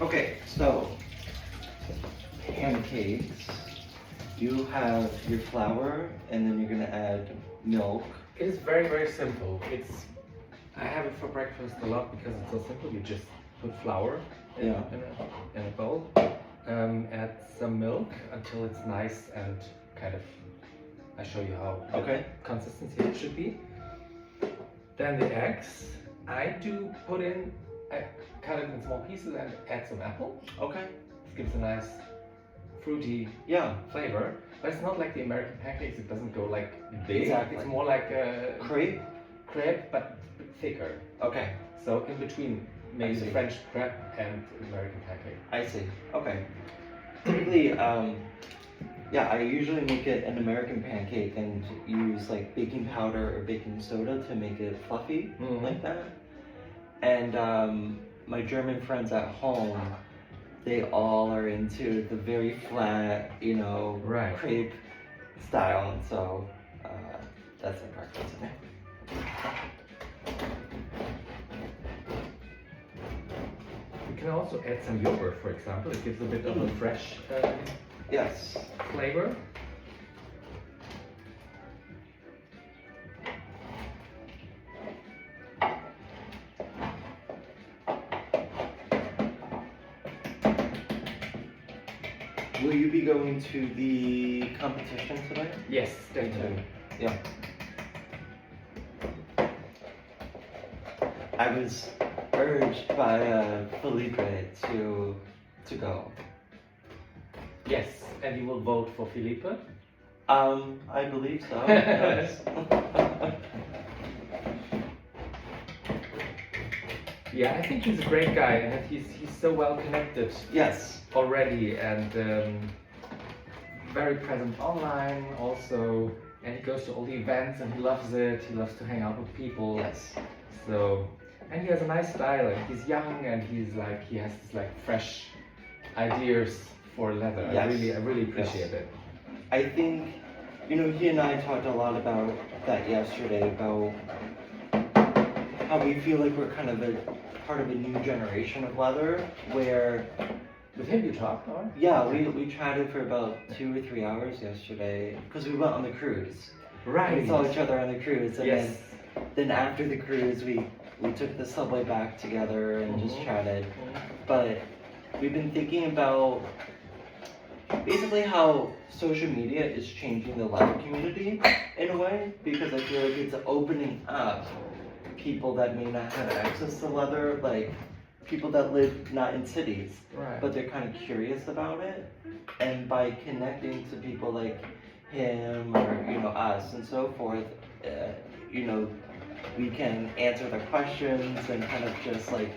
Okay, so pancakes. You have your flour, and then you're gonna add milk. It is very, very simple. I have it for breakfast a lot because it's so simple. You just put flour in, Yeah. in a bowl, add some milk until it's nice and kind of, I show you how Okay. consistency it should be. Then the eggs, I cut it in small pieces and add some apple. Okay. It gives a nice fruity Yeah. flavor, but it's not like the American pancakes. It doesn't go like big. Exactly. It's more like a Crepe. but thicker. Okay. So in between maybe I see. French crepe and American pancake. I see. Okay. Typically, yeah, I usually make it an American pancake and use like baking powder or baking soda to make it fluffy like that. And my German friends at home, they all are into the very flat, Right. crepe style, and so that's their preference. You can also add some yogurt, for example. It gives a bit of a fresh Yes. flavor. Will you be going to the competition today? Yes, definitely. Yeah. I was urged by Felipe to go. Yes, and you will vote for Felipe? I believe so. Yes. Yeah, I think he's a great guy, and he's so well connected Yes. already, and very present online also, and he goes to all the events and he loves it. He loves to hang out with people. Yes. So, and he has a nice style, and he's young, and he has this like fresh ideas for leather. Yes. I really appreciate it. I think, he and I talked a lot about that yesterday, about how we feel like we're kind of a part of a new generation of leather, where With him you talked, or? yeah, we chatted for about 2 or 3 hours yesterday because we went on the cruise. Right. We saw each other on the cruise, and Yes. then after the cruise, we took the subway back together and just Mhm. chatted. But we've been thinking about basically how social media is changing the leather community in a way, because I feel like it's opening up people that may not have access to leather, like people that live not in cities, Right. but they're kind of curious about it. And by connecting to people like him or us and so forth, we can answer their questions and kind of just like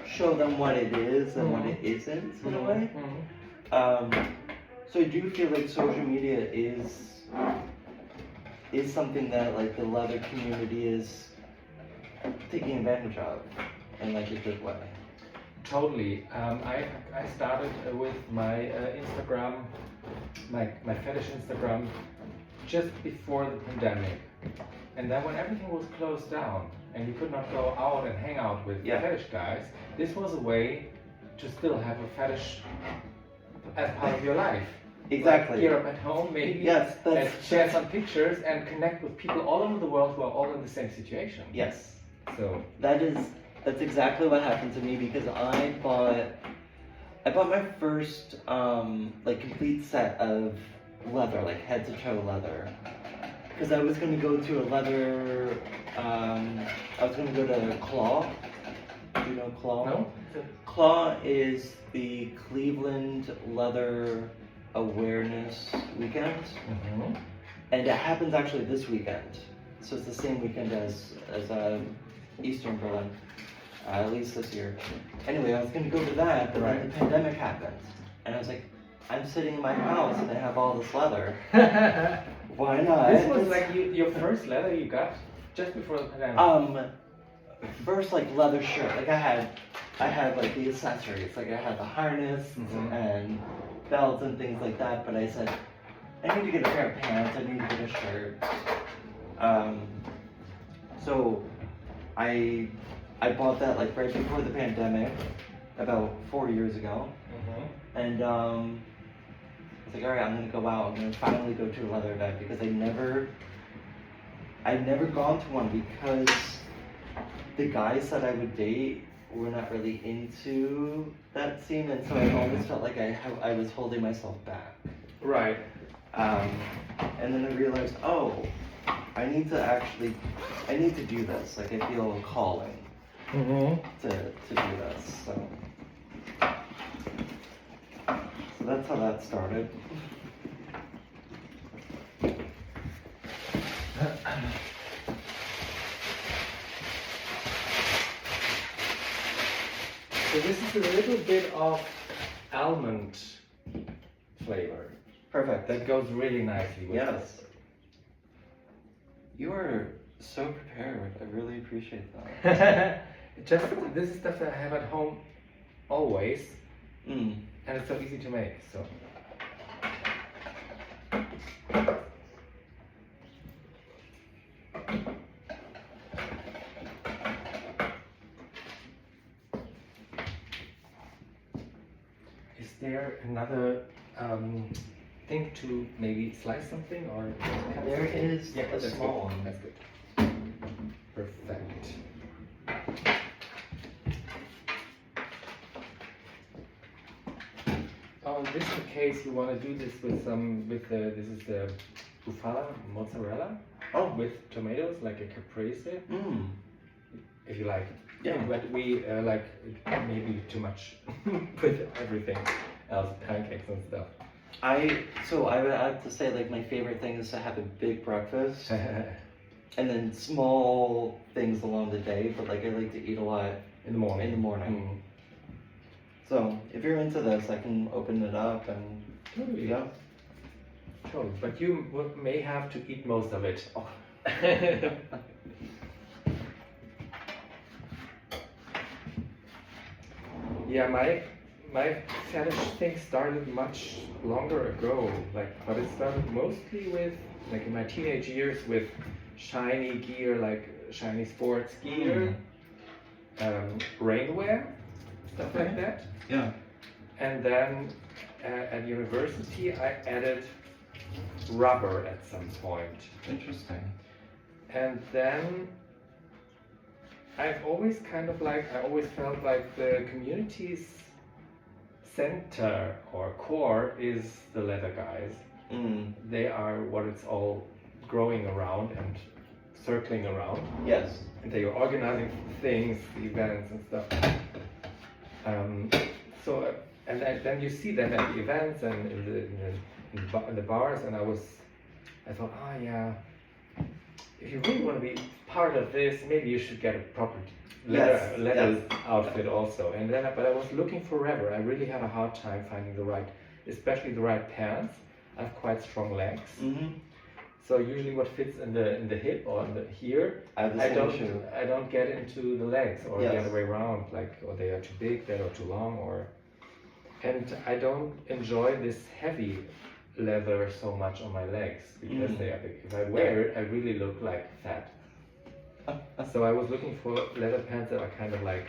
show them what it is and what it isn't in a way. So I do feel like social media is something that like the leather community is taking advantage of in like a good way. Totally. I started with my Instagram, my fetish Instagram, just before the pandemic, and then when everything was closed down and you could not go out and hang out with fetish guys, this was a way to still have a fetish as part of your life. Exactly. Like gear up at home, maybe. Yes, And share some pictures and connect with people all over the world who are all in the same situation. Yes. So That's exactly what happened to me, because I bought my first like complete set of leather, like head to toe leather, because I was gonna go to a leather. I was gonna go to Claw. Do you know Claw? no. Claw is the Cleveland Leather Awareness Weekend, and it happens actually this weekend. So it's the same weekend as Eastern Berlin, at least this year. Anyway, I was gonna go to that, but then the pandemic happened, and I was like, I'm sitting in my house and I have all this leather. Why not? This was like your first leather you got just before the pandemic. First like leather shirt. Like I had like the accessories. Like I had the harness and belts and things like that. But I said, I need to get a pair of pants. I need to get a shirt. So I bought that like right before the pandemic, about 4 years ago. And I was like, all right, I'm gonna go out. I'm gonna finally go to a leather event because I'd never gone to one because the guys that I would date were not really into that scene, and so I always felt like I was holding myself back. Right. And then I realized, oh, I need to do this. Like I feel a calling to do this. So that's how that started. So this is a little bit of almond flavor. Perfect. That goes really nicely with Yes. You are so prepared. I really appreciate that. This is stuff that I have at home always, Mm. and it's so easy to make. So. Is there another thing to maybe slice something or? cut There something? is a that's small good. one. That's good. Perfect. Oh, in this case, you want to do this with this is the bufala mozzarella. Oh. With tomatoes, like a caprese, Mm. if you like. Yeah. But we like maybe too much with everything else, pancakes and stuff. I would have to say like my favorite thing is to have a big breakfast and then small things along the day, but like I like to eat a lot In the morning. in the morning. So if you're into this, I can open it up and Totally. yeah. Sure, but you may have to eat most of it. Oh. Yeah, my fetish thing started much longer ago. But it started mostly with in my teenage years with shiny gear, like shiny sports gear, rainwear, stuff like that. Yeah. And then at university, I added rubber at some point. Interesting. And then I've always I always felt like the community's center or core is the leather guys. Mm. They are what it's all growing around and circling around. Yes. And they are organizing things, events and stuff. Then you see them at the events and in the bars, and I thought, yeah, if you really want to be part of this, maybe you should get a proper leather outfit also. But I was looking forever. I really had a hard time finding especially the right pants. I have quite strong legs. Mm-hmm. So usually what fits in the hip or here, I don't get into the legs or the other way around, or they are too big, they are too long, and I don't enjoy this heavy leather so much on my legs because they are big. If I wear it, I really look like fat. So I was looking for leather pants that are kind of like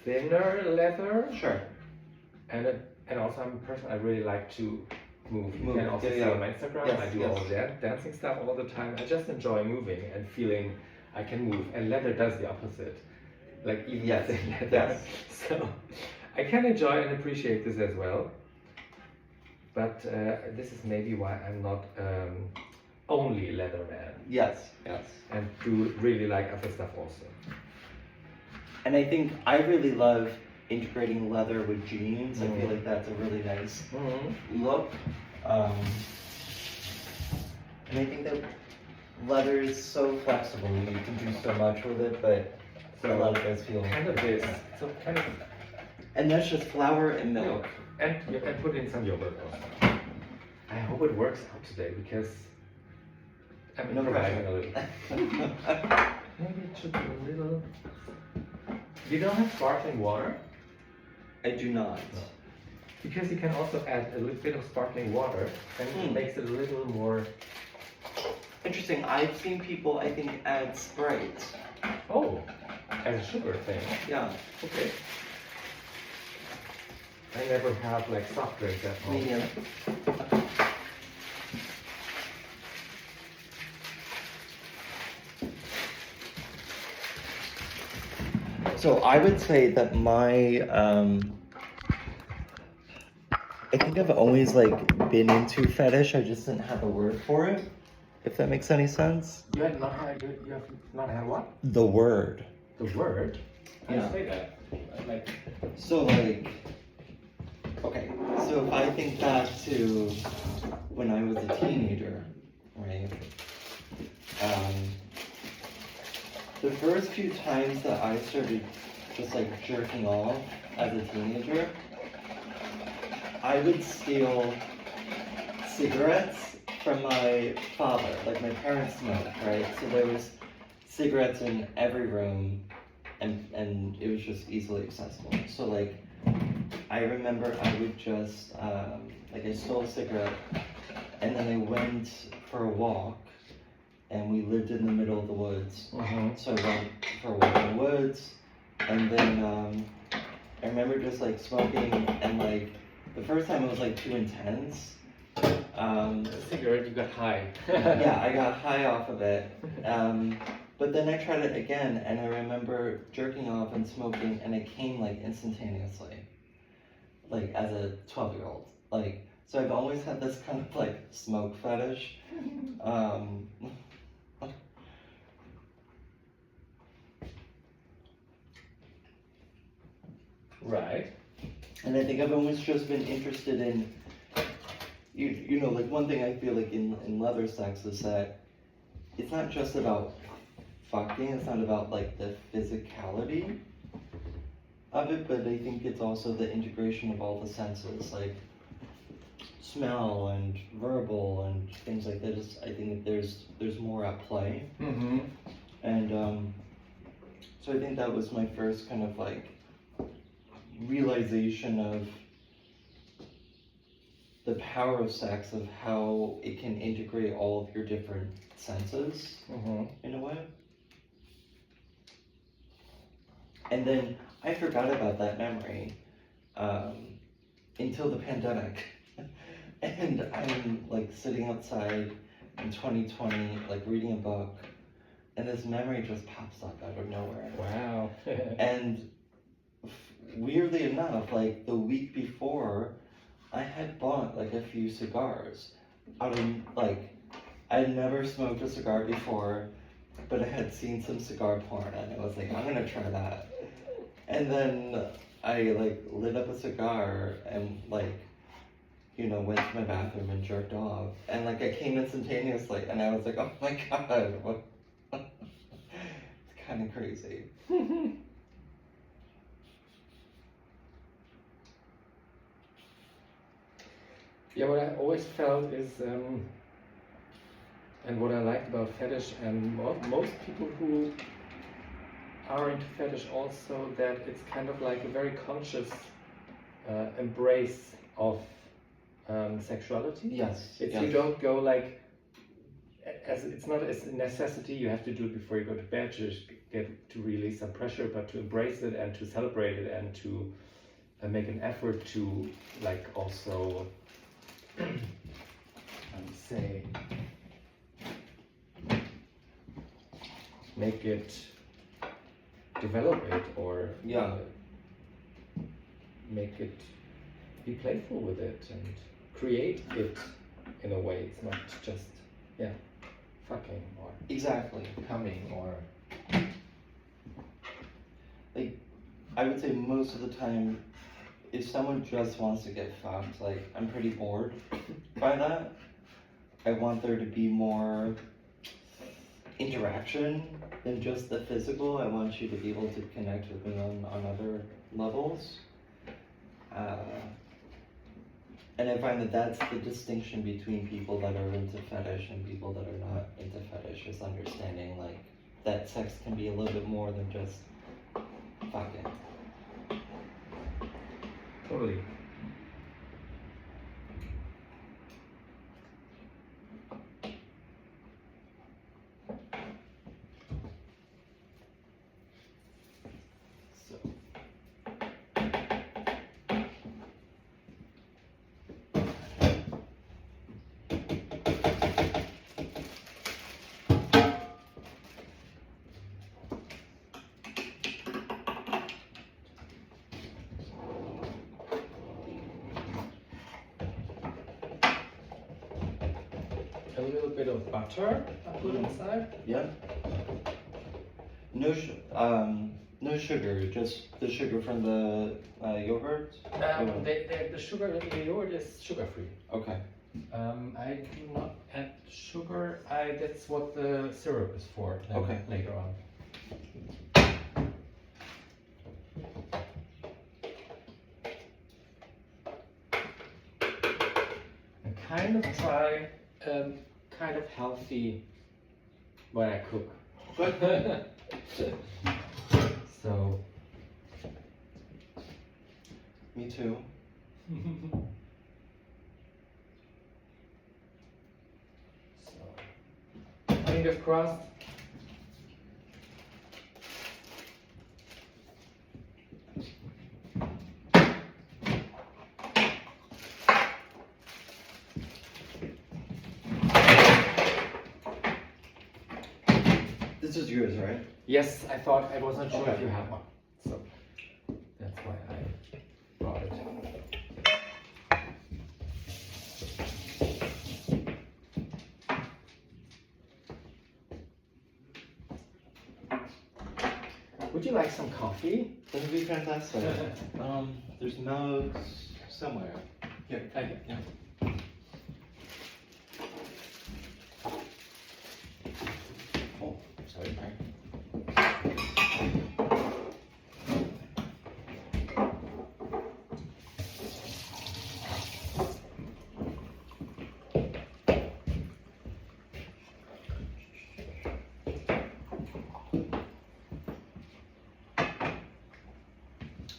thinner leather. Sure. And also I'm a person I really like to move. You Move. can also see on my Instagram. Yes, I do all that dancing stuff all the time. I just enjoy moving and feeling I can move. And leather does the opposite. Like even leather. Yes. So I can enjoy and appreciate this as well. But this is maybe why I'm not only leather man. Yes. And do really like other stuff also. And I think I really love integrating leather with jeans. I feel like that's a really nice look. And I think that leather is so flexible. You can do so much with it, but a lot of guys feel kind of this. So kind of. And that's just flour and milk. And put in some yogurt also. I hope it works out today because I'm improvising a little. Maybe it should be a little. You don't have sparkling water? I do not. No. Because you can also add a little bit of sparkling water and it makes it a little more. Interesting. I've seen people, I think, add Sprite. Oh. as a sugar thing. Yeah, Okay. I never have like soft drinks at home. me neither. So I would say that I think I've always like been into fetish. I just didn't have a word for it. If that makes any sense. You have not had what? The word. The word? How do Yeah. you say that? Like, So like, okay. So if I think back to when I was a teenager, right? The first few times that I started just like jerking off as a teenager, I would steal cigarettes from my father. Like my parents smoked, right? So there was cigarettes in every room, and it was just easily accessible. So like, I remember I would just like I stole a cigarette, and then I went for a walk, and we lived in the middle of the woods. So I went for a walk in the woods, and then I remember just like smoking, and like the first time it was like too intense. cigarette, you got high. Yeah, I got high off of it. But then I tried it again, and I remember jerking off and smoking, and it came like instantaneously, like as a 12-year-old. Like, so I've always had this kind of like smoke fetish. Right. And I think I've always just been interested in, you know, like one thing I feel like in leather sex is that it's not just about fucking, it's not about like the physicality of it, but I think it's also the integration of all the senses, like smell and verbal and things like that. I think there's more at play. And so I think that was my first kind of like realization of the power of sex, of how it can integrate all of your different senses in a way. And then I forgot about that memory until the pandemic. And I'm like sitting outside in 2020, like reading a book, and this memory just pops up out of nowhere. Wow. And weirdly enough, like the week before, I had bought like a few cigars. Out of like, I'd never smoked a cigar before, but I had seen some cigar porn, and I was like, I'm gonna try that. And then I like lit up a cigar and like, you know, went to my bathroom and jerked off, and like I came instantaneously, and I was like, oh my god, what? It's kind of crazy. Yeah, what I always felt is, and what I liked about fetish, and most people who are into fetish also, that it's kind of like a very conscious embrace of sexuality. Yes. It's yes. You don't go like, as it's not as a necessity, you have to do it before you go to bed to get to release some pressure, but to embrace it and to celebrate it and to make an effort to like also say make it, develop it, or make it, be playful with it and create it in a way. It's not just fucking or Exactly. coming or Like, I would say most of the time, if someone just wants to get fucked, like, I'm pretty bored by that. I want there to be more interaction than just the physical. I want you to be able to connect with me on other levels. And I find that that's the distinction between people that are into fetish and people that are not into fetish, is understanding like that sex can be a little bit more than just fucking. totally. little bit of butter I put inside. Yep. No sugar, just the sugar from the yogurt? The sugar in the yogurt is sugar free. Okay. I do not add sugar. That's what the syrup is for. Okay. Later on. And kind of try kind of healthy when I cook. So. Me too. So, fingers crossed. This is yours, right? Yes, I thought I wasn't sure Okay. if you have one, so that's why I brought it. Would you like some coffee? That would be fantastic. There's mugs somewhere. Here. Okay. Yeah. Oh, sorry.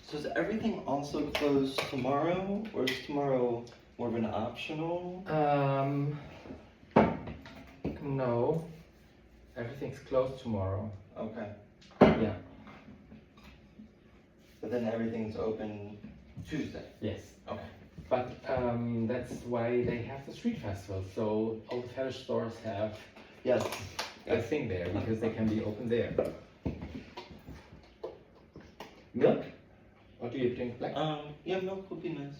So is everything also closed tomorrow, or is tomorrow more of an optional? No. Everything's closed tomorrow. Okay. Yeah. But then everything's open Tuesday. Yes. Okay. But that's why they have the street festival. So all the fetish stores have Yes. a thing there because they can be open there. Milk? What do you think? Like? Yeah, milk would be nice.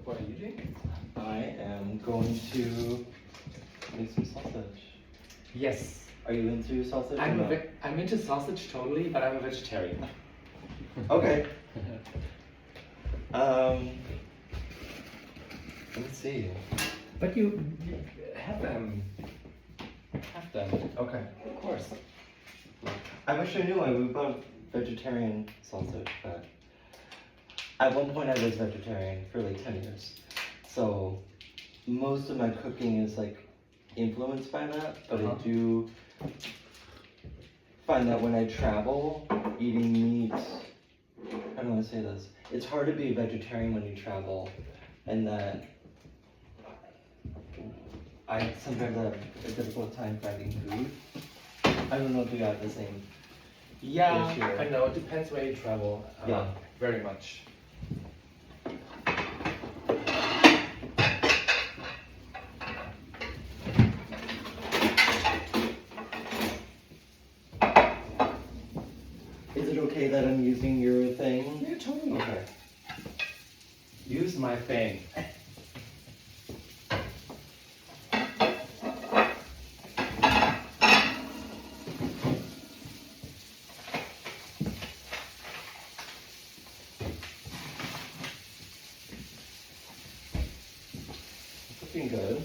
What are you doing? I am going to make some sausage. Yes. Are you into sausage? or no? I'm into sausage totally, but I'm a vegetarian. Okay. Let's see. But you have them. Have them. Okay. Of course. I wish I knew I would bought vegetarian sausage, but at one point I was vegetarian for like 10 years. So most of my cooking is like influenced by that, but I do find that when I travel, eating meat, I don't want to say this, it's hard to be a vegetarian when you travel, and that I sometimes have a difficult time finding food. I don't know if you got the same. Yeah, issue. I know. It depends where you travel. Yeah. Very much. Is it okay that I'm using your thing? Yeah, totally. Okay. Use my thing. Looking good.